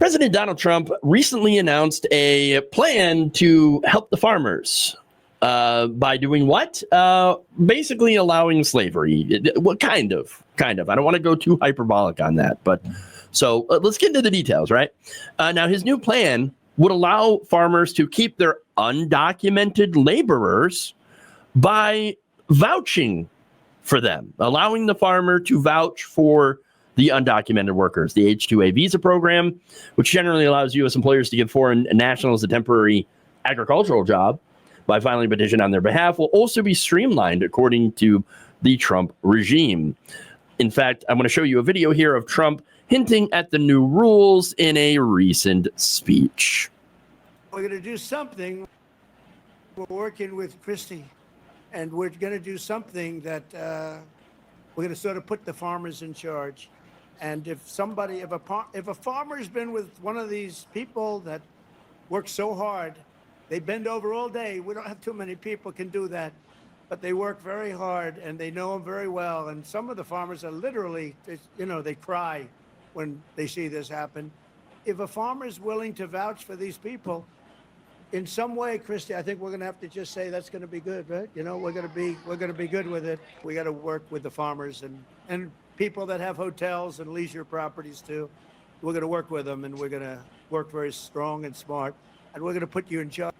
President Donald Trump recently announced a plan to help the farmers by doing what? Basically allowing slavery. What kind of? I don't want to go too hyperbolic on that, but so let's get into the details, right? Now, his new plan would allow farmers to keep their undocumented laborers by vouching for them, allowing the farmer to vouch for the undocumented workers. The H-2A visa program, which generally allows U.S. employers to give foreign nationals a temporary agricultural job by filing a petition on their behalf, will also be streamlined according to the Trump regime. In fact, I'm going to show you a video here of Trump hinting at the new rules in a recent speech. We're going to do something. We're working with Christie, and we're going to do something that we're going to sort of put the farmers in charge. And if a farmer's been with one of these people that work so hard, they bend over all day. We don't have too many people can do that, but they work very hard and they know them very well. And some of the farmers are literally, they cry when they see this happen. If a farmer is willing to vouch for these people, in some way, Christy, I think we're going to have to just say that's going to be good, right? We're going to be good with it. We got to work with the farmers and people that have hotels and leisure properties too. We're going to work with them, and we're going to work very strong and smart, and we're going to put you in charge.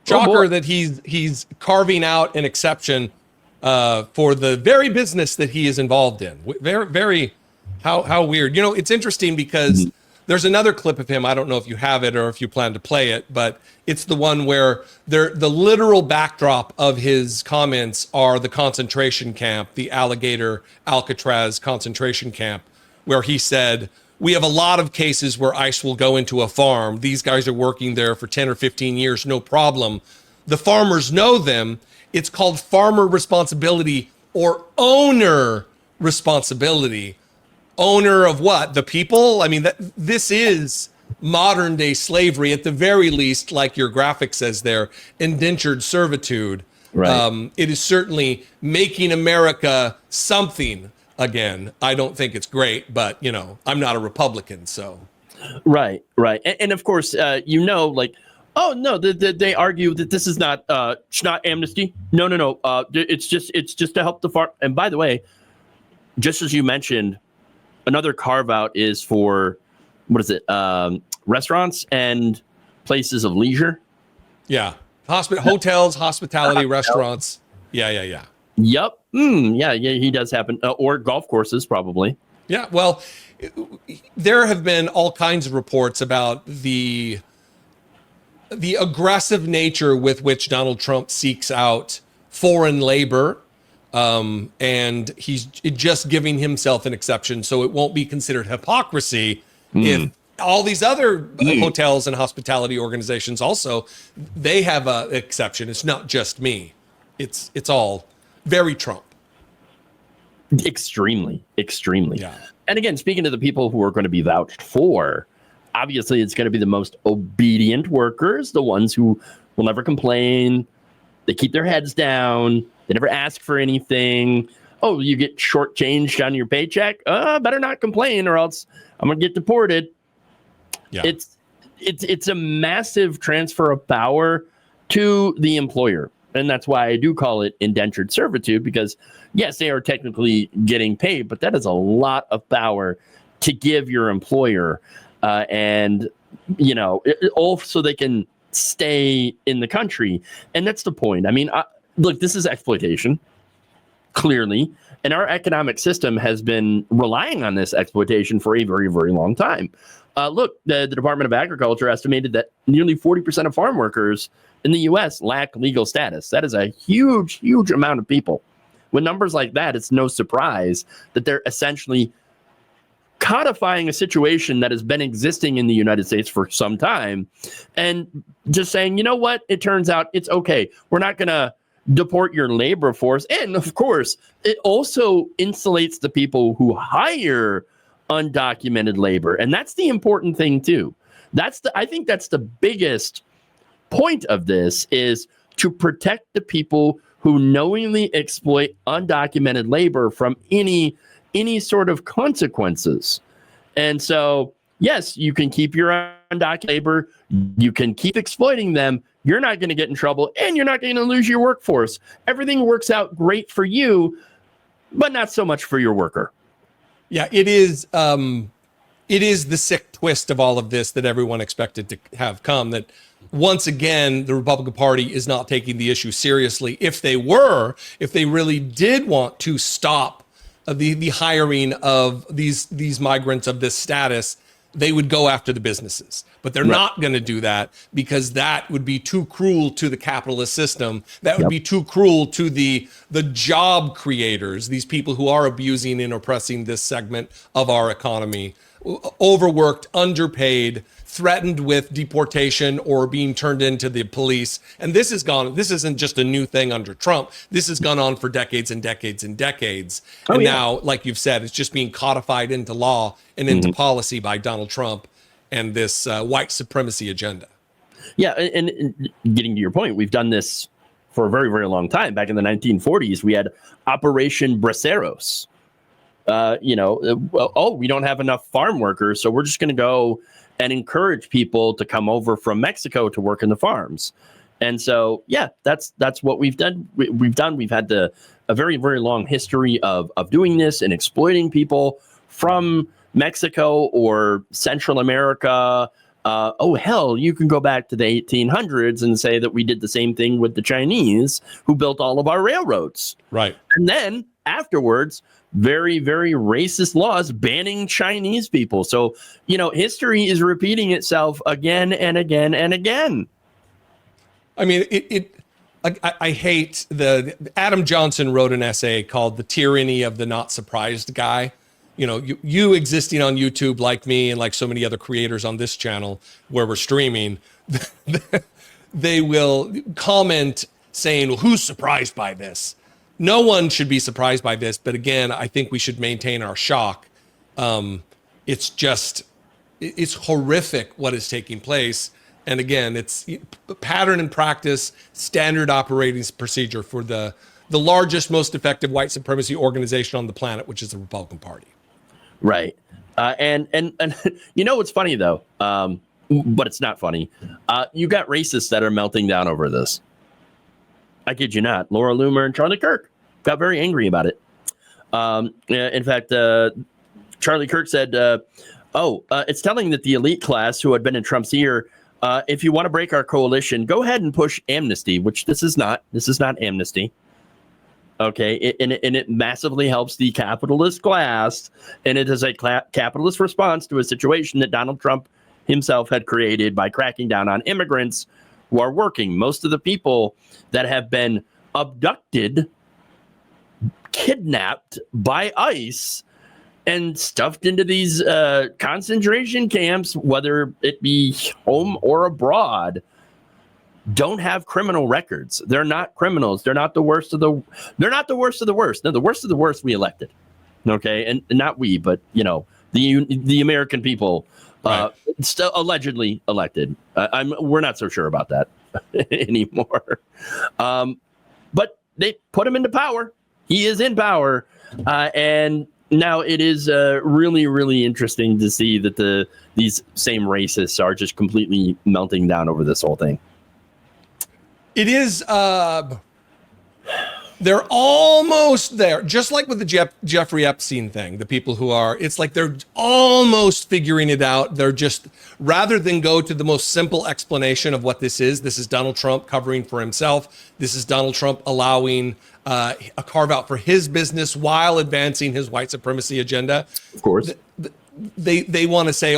Shocker that he's carving out an exception for the very business that he is involved in. Very, very, how weird. It's interesting because there's another clip of him. I don't know if you have it or if you plan to play it, but it's the one where the literal backdrop of his comments are the concentration camp, the Alligator Alcatraz concentration camp, where he said, we have a lot of cases where ICE will go into a farm. These guys are working there for 10 or 15 years, no problem. The farmers know them. It's called farmer responsibility or owner responsibility. Owner of what? The people? I mean, this is modern day slavery, at the very least, like your graphic says there, indentured servitude. Right. It is certainly making America something again. I don't think it's great, but I'm not a Republican, so. Right. And of course, oh no, they argue that this is not amnesty. No. It's just to help the farm. And by the way, just as you mentioned, another carve out is for, restaurants and places of leisure. Yeah. Hotels, hospitality, restaurants. Yeah. Yep. Yeah, he does happen. Or golf courses, probably. Yeah. Well, there have been all kinds of reports about the aggressive nature with which Donald Trump seeks out foreign labor. And he's just giving himself an exception, so it won't be considered hypocrisy if all these other hotels and hospitality organizations also, they have an exception. It's not just me. It's all very Trump. Extremely. Yeah. And again, speaking to the people who are going to be vouched for, obviously it's going to be the most obedient workers, the ones who will never complain. They keep their heads down. They never ask for anything. Oh, you get shortchanged on your paycheck? Better not complain or else I'm going to get deported. Yeah. It's a massive transfer of power to the employer. And that's why I do call it indentured servitude, because yes, they are technically getting paid, but that is a lot of power to give your employer. And all so they can stay in the country. And that's the point. I mean, look, this is exploitation, clearly. And our economic system has been relying on this exploitation for a very, very long time. Look, the Department of Agriculture estimated that nearly 40% of farm workers in the U.S. lack legal status. That is a huge, huge amount of people. With numbers like that, it's no surprise that they're essentially codifying a situation that has been existing in the United States for some time and just saying, you know what, it turns out it's okay. We're not going to deport your labor force. And of course, it also insulates the people who hire undocumented labor. And that's the important thing too. I think that's the biggest point of this, is to protect the people who knowingly exploit undocumented labor from any any sort of consequences. And so, yes, you can keep your undocumented labor, you can keep exploiting them, you're not going to get in trouble, and you're not going to lose your workforce. Everything works out great for you, but not so much for your worker. Yeah, it is the sick twist of all of this that everyone expected to have come, that once again, the Republican Party is not taking the issue seriously. If they really did want to stop the hiring of these migrants of this status, they would go after the businesses. But they're not going to do that, because that would be too cruel to the capitalist system. That would be too cruel to the job creators, these people who are abusing and oppressing this segment of our economy. Overworked, underpaid, threatened with deportation or being turned into the police. And this isn't just a new thing under Trump. This has gone on for decades and decades and decades. And now, like you've said, it's just being codified into law and into policy by Donald Trump and this white supremacy agenda. Yeah, and getting to your point, we've done this for a very, very long time. Back in the 1940s, we had Operation Braceros. We don't have enough farm workers, so we're just going to go and encourage people to come over from Mexico to work in the farms. And so, yeah, that's what we've done. We've had a very, very long history of doing this and exploiting people from Mexico or Central America. You can go back to the 1800s and say that we did the same thing with the Chinese, who built all of our railroads. Right. And then afterwards, very, very racist laws banning Chinese people. So, history is repeating itself again and again and again. I mean, I hate Adam Johnson wrote an essay called "The Tyranny of the Not Surprised Guy." You existing on YouTube like me and like so many other creators on this channel where we're streaming, they will comment saying, well, who's surprised by this? No one should be surprised by this. But again, I think we should maintain our shock. It's horrific what is taking place. And again, it's pattern and practice, standard operating procedure for the largest, most effective white supremacy organization on the planet, which is the Republican Party. Right. And what's funny, though, but it's not funny. You got racists that are melting down over this. I kid you not. Laura Loomer and Charlie Kirk got very angry about it. In fact, Charlie Kirk said, it's telling that the elite class who had been in Trump's ear, if you want to break our coalition, go ahead and push amnesty, which this is not amnesty. Okay, and it massively helps the capitalist class, and it is a capitalist response to a situation that Donald Trump himself had created by cracking down on immigrants who are working. Most of the people that have been abducted, kidnapped by ICE, and stuffed into these concentration camps, whether it be home or abroad, don't have criminal records. They're not criminals. They're not the worst of the worst. No, the worst of the worst we elected. Okay, and not we, but the American people still allegedly elected. We're not so sure about that anymore. But they put him into power. He is in power, and now it is really, really interesting to see that these same racists are just completely melting down over this whole thing. It is, they're almost there. Just like with the Jeffrey Epstein thing, the people who are, it's like they're almost figuring it out. They're just, rather than go to the most simple explanation of what this is Donald Trump covering for himself. This is Donald Trump allowing a carve out for his business while advancing his white supremacy agenda. Of course. They want to say,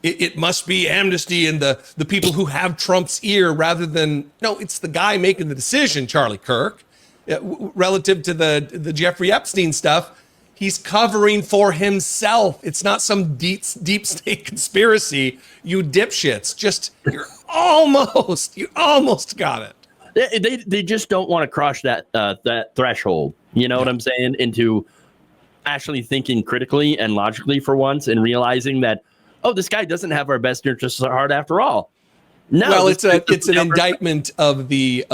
it must be amnesty and the people who have Trump's ear, rather than, no, it's the guy making the decision, Charlie Kirk, relative to the Jeffrey Epstein stuff. He's covering for himself. It's not some deep state conspiracy, you dipshits. You almost got it. They just don't want to cross that threshold. You know what I'm saying? Into actually thinking critically and logically for once, and realizing that, this guy doesn't have our best interests at heart after all. No, well, it's an indictment of the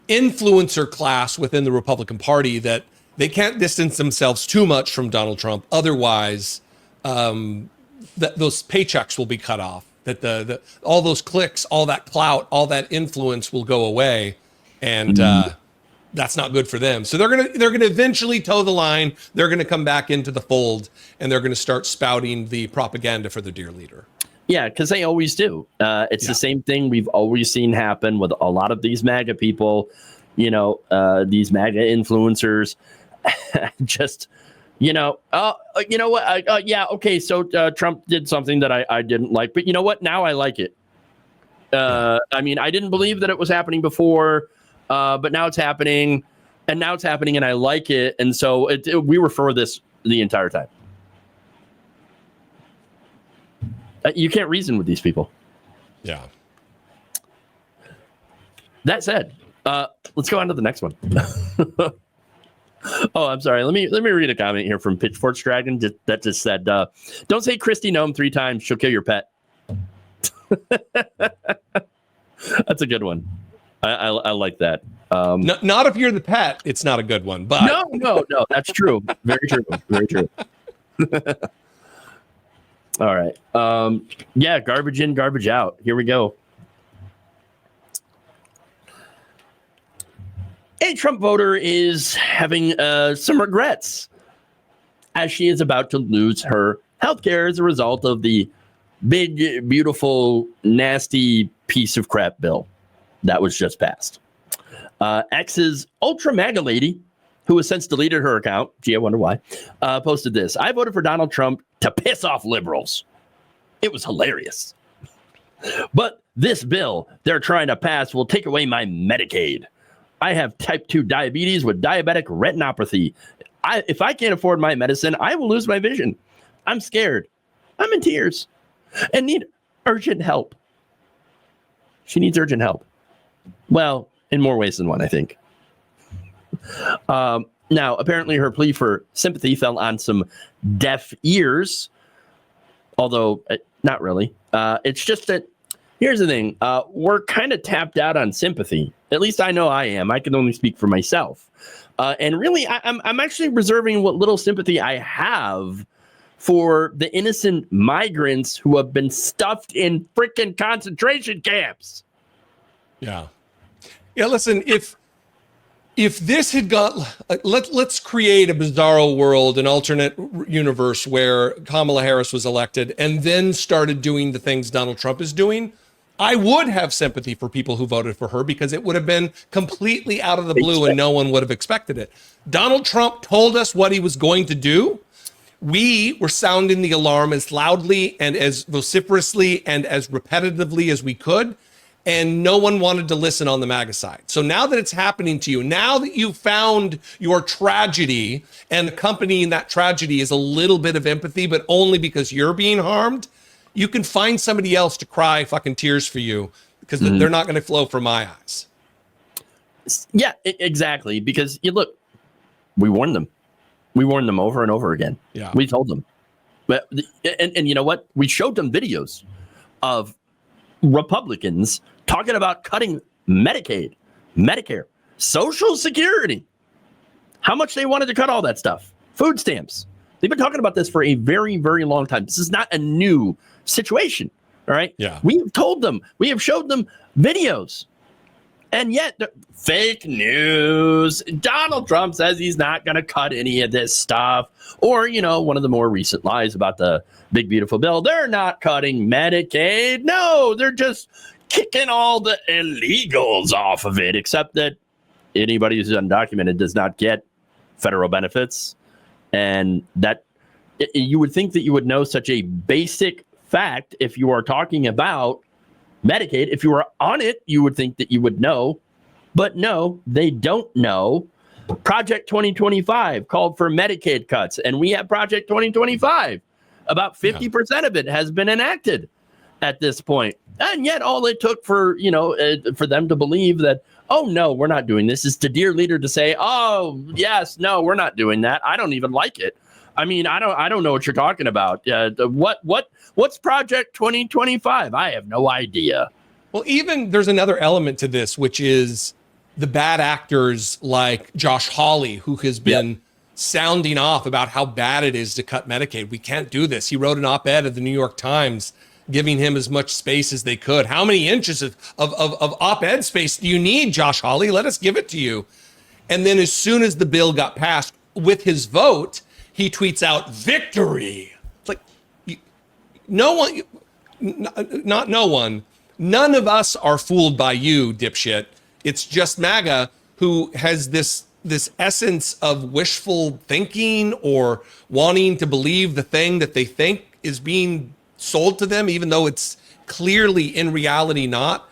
influencer class within the Republican Party that they can't distance themselves too much from Donald Trump. Otherwise, those paychecks will be cut off. That all those clicks, all that clout, all that influence will go away, and that's not good for them. So they're gonna eventually toe the line. They're gonna come back into the fold, and they're gonna start spouting the propaganda for their dear leader. Yeah, because they always do. It's the same thing we've always seen happen with a lot of these MAGA people, these MAGA influencers. Just, you know what? Yeah, okay, so Trump did something that I didn't like, but you know what? Now I like it. I mean, I didn't believe that it was happening before, but now it's happening, and I like it, and so we were for this the entire time. You can't reason with these people. Yeah. That said, let's go on to the next one. Oh, I'm sorry. Let me read a comment here from Pitchfork Dragon that just said, "Don't say Christy Gnome 3 times. She'll kill your pet." That's a good one. I like that. Not if you're the pet. It's not a good one. But no. That's true. Very true. Very true. All right. Yeah, garbage in, garbage out. Here we go. A Trump voter is having some regrets as she is about to lose her health care as a result of the big, beautiful, nasty piece of crap bill that was just passed. X's Ultra MAGA lady, who has since deleted her account, gee, I wonder why, posted this. "I voted for Donald Trump to piss off liberals. It was hilarious. But this bill they're trying to pass will take away my Medicaid. I have type 2 diabetes with diabetic retinopathy. If I can't afford my medicine, I will lose my vision. I'm scared. I'm in tears and need urgent help." She needs urgent help. Well, in more ways than one, I think. Now, apparently her plea for sympathy fell on some deaf ears, although not really. It's just that, here's the thing. We're kind of tapped out on sympathy. At least I know I am. I can only speak for myself. And really, I'm actually reserving what little sympathy I have for the innocent migrants who have been stuffed in freaking concentration camps. Yeah. Yeah, listen, if this had got, let's create a bizarro world, an alternate universe where Kamala Harris was elected and then started doing the things Donald Trump is doing, I would have sympathy for people who voted for her because it would have been completely out of the blue and no one would have expected it. Donald Trump told us what he was going to do. We were sounding the alarm as loudly and as vociferously and as repetitively as we could. And no one wanted to listen on the MAGA side. So now that it's happening to you, now that you found your tragedy and accompanying that tragedy is a little bit of empathy, but only because you're being harmed, you can find somebody else to cry fucking tears for you because they're not going to flow from my eyes. Yeah, exactly. Because you look, we warned them. We warned them over and over again. Yeah, we told them. But and you know what? We showed them videos of Republicans talking about cutting Medicaid, Medicare, Social Security, how much they wanted to cut all that stuff, food stamps. They've been talking about this for a very, very long time. This is not a new situation. All right. Yeah. We have told them, we have showed them videos. And yet, fake news. Donald Trump says he's not going to cut any of this stuff. Or, one of the more recent lies about the big, beautiful bill. They're not cutting Medicaid. No, they're just kicking all the illegals off of it, except that anybody who's undocumented does not get federal benefits. And that you would think that you would know such a basic fact if you are talking about Medicaid. If you were on it, you would think that you would know, but no, they don't know. Project 2025 called for Medicaid cuts, and we have Project 2025. About 50% of it has been enacted at this point. And yet all it took for them to believe that, oh, no, we're not doing this, is the dear leader to say, oh, yes, no, we're not doing that. I don't even like it. I mean, I don't know what you're talking about. What's Project 2025? I have no idea. Well, even there's another element to this, which is the bad actors like Josh Hawley, who has been sounding off about how bad it is to cut Medicaid. We can't do this. He wrote an op-ed at the New York Times giving him as much space as they could. How many inches of op-ed space do you need, Josh Hawley? Let us give it to you. And then as soon as the bill got passed with his vote, he tweets out victory. It's like, no one, not no one, none of us are fooled by you, dipshit. It's just MAGA who has this essence of wishful thinking or wanting to believe the thing that they think is being sold to them, even though it's clearly in reality not.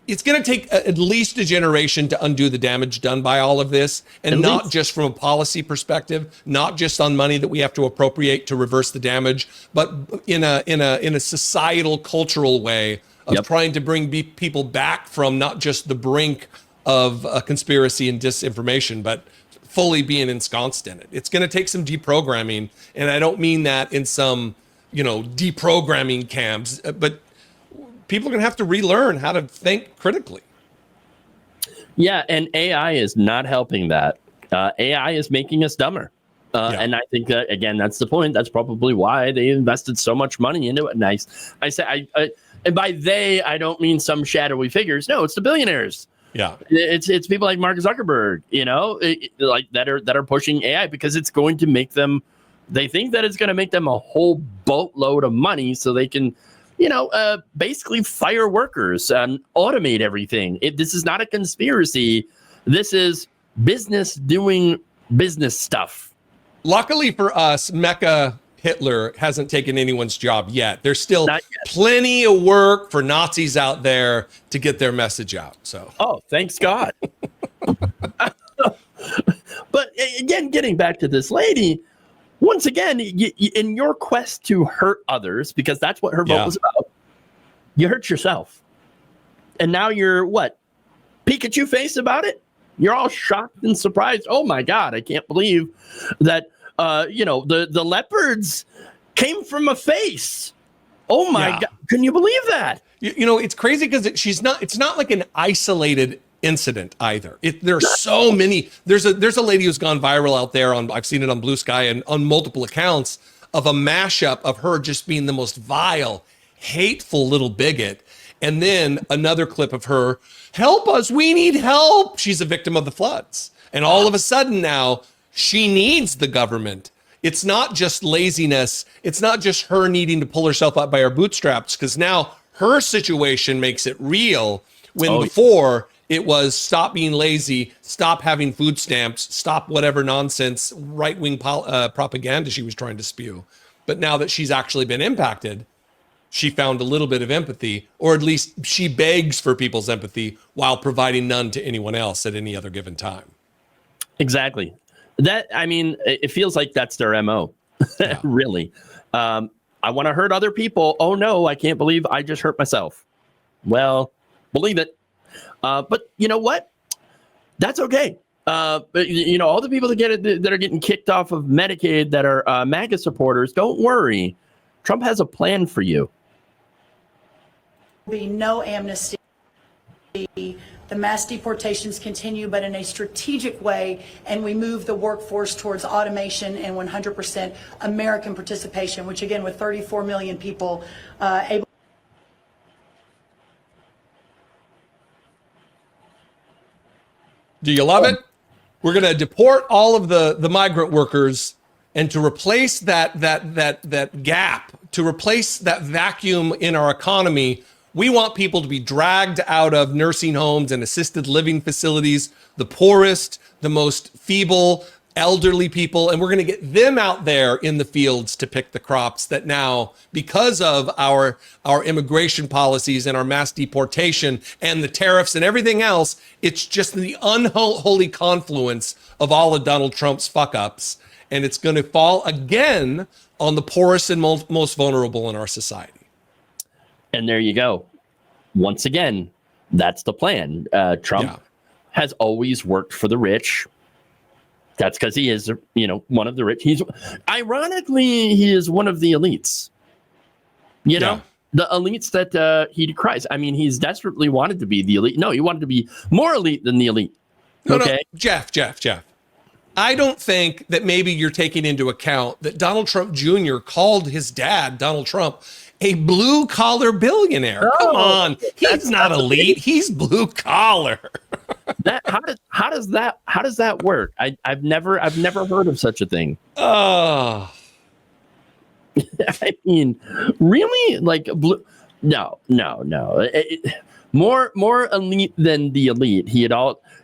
It's going to take at least a generation to undo the damage done by all of this, and not just from a policy perspective, not just on money that we have to appropriate to reverse the damage, but in a societal, cultural way of trying to bring people back from not just the brink of a conspiracy and disinformation, but fully being ensconced in it. It's going to take some deprogramming, and I don't mean that in some, deprogramming camps, but people are going to have to relearn how to think critically. Yeah, and AI is not helping that. AI is making us dumber. And I think that, again, that's the point. That's probably why they invested so much money into it. And I say, and by they, I don't mean some shadowy figures. No, it's the billionaires. Yeah, it's people like Mark Zuckerberg, like that are pushing AI because it's going to make them. They think that it's going to make them a whole boatload of money, so they can, basically fire workers and automate everything. This is not a conspiracy. This is business doing business stuff. Luckily for us, Mecha Hitler hasn't taken anyone's job yet. There's still plenty of work for Nazis out there to get their message out. So, thanks God. But again, getting back to this lady, once again, in your quest to hurt others, because that's what her vote was about, you hurt yourself. And now you're what? Pikachu face about it? You're all shocked and surprised. Oh my God, I can't believe that the leopards came from a face. Oh my God. Can you believe that? It's crazy because it's not like an isolated incident either. There's so many. There's a lady who's gone viral out there I've seen it on Blue Sky and on multiple accounts of a mashup of her just being the most vile, hateful little bigot. And then another clip of her, help us, we need help. She's a victim of the floods. And all of a sudden now she needs the government. It's not just laziness. It's not just her needing to pull herself up by her bootstraps, because now her situation makes it real when before it was stop being lazy, stop having food stamps, stop whatever nonsense right-wing propaganda she was trying to spew. But now that she's actually been impacted, she found a little bit of empathy, or at least she begs for people's empathy while providing none to anyone else at any other given time. Exactly. It feels like that's their MO, really. I want to hurt other people. Oh no, I can't believe I just hurt myself. Well, believe it. But you know what? That's okay. All the people that are getting kicked off of Medicaid that are MAGA supporters, don't worry. Trump has a plan for you. Be no amnesty. The mass deportations continue, but in a strategic way, and we move the workforce towards automation and 100% American participation, which again, with 34 million people able. Do you love it? We're going to deport all of the migrant workers, and to replace that gap, to replace that vacuum in our economy, we want people to be dragged out of nursing homes and assisted living facilities, the poorest, the most feeble, elderly people, and we're going to get them out there in the fields to pick the crops that now, because of our immigration policies and our mass deportation and the tariffs and everything else, it's just the unholy confluence of all of Donald Trump's fuck-ups, and it's going to fall again on the poorest and most vulnerable in our society. And there you go. Once again, that's the plan. Trump has always worked for the rich. That's because he is, one of the rich. Ironically, he is one of the elites. The elites that he decries. I mean, he's desperately wanted to be the elite. No, he wanted to be more elite than the elite. No, Jeff. I don't think that maybe you're taking into account that Donald Trump Jr. called his dad, Donald Trump, a blue collar billionaire. Come on. He's not elite. He's blue collar. How does that work? I've never heard of such a thing. Oh. I mean, really? Like blue? No. More elite than the elite.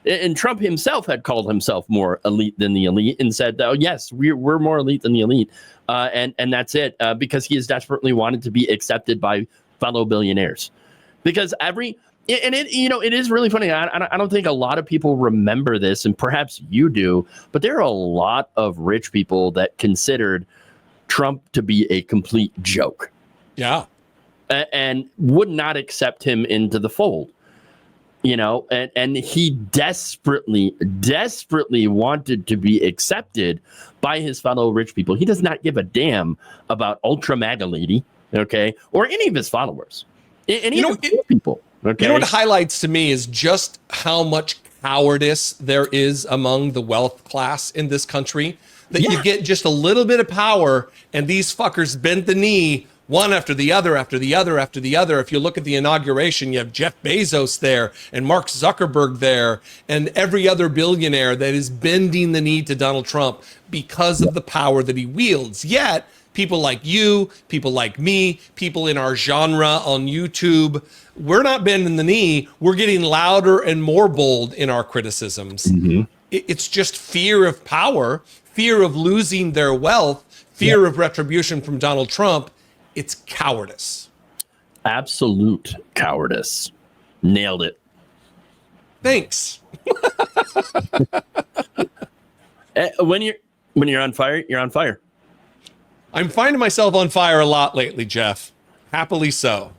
And Trump himself had called himself more elite than the elite and said, "Oh yes, we're more elite than the elite," and that's it, because he has desperately wanted to be accepted by fellow billionaires. Because it is really funny. I don't think a lot of people remember this, and perhaps you do, but there are a lot of rich people that considered Trump to be a complete joke. Yeah. And would not accept him into the fold, and he desperately wanted to be accepted by his fellow rich people. He does not give a damn about Ultra MAGA lady, okay, or any of his followers, any of the people. Okay, you know what highlights to me is just how much cowardice there is among the wealth class in this country. That you get just a little bit of power, and these fuckers bend the knee. One after the other, after the other, after the other. If you look at the inauguration, you have Jeff Bezos there and Mark Zuckerberg there and every other billionaire that is bending the knee to Donald Trump because of the power that he wields. Yet, people like you, people like me, people in our genre on YouTube, we're not bending the knee. We're getting louder and more bold in our criticisms. Mm-hmm. It's just fear of power, fear of losing their wealth, fear of retribution from Donald Trump. It's cowardice. Absolute cowardice. Nailed it. Thanks. When you're on fire, you're on fire. I'm finding myself on fire a lot lately, Jeff. Happily so.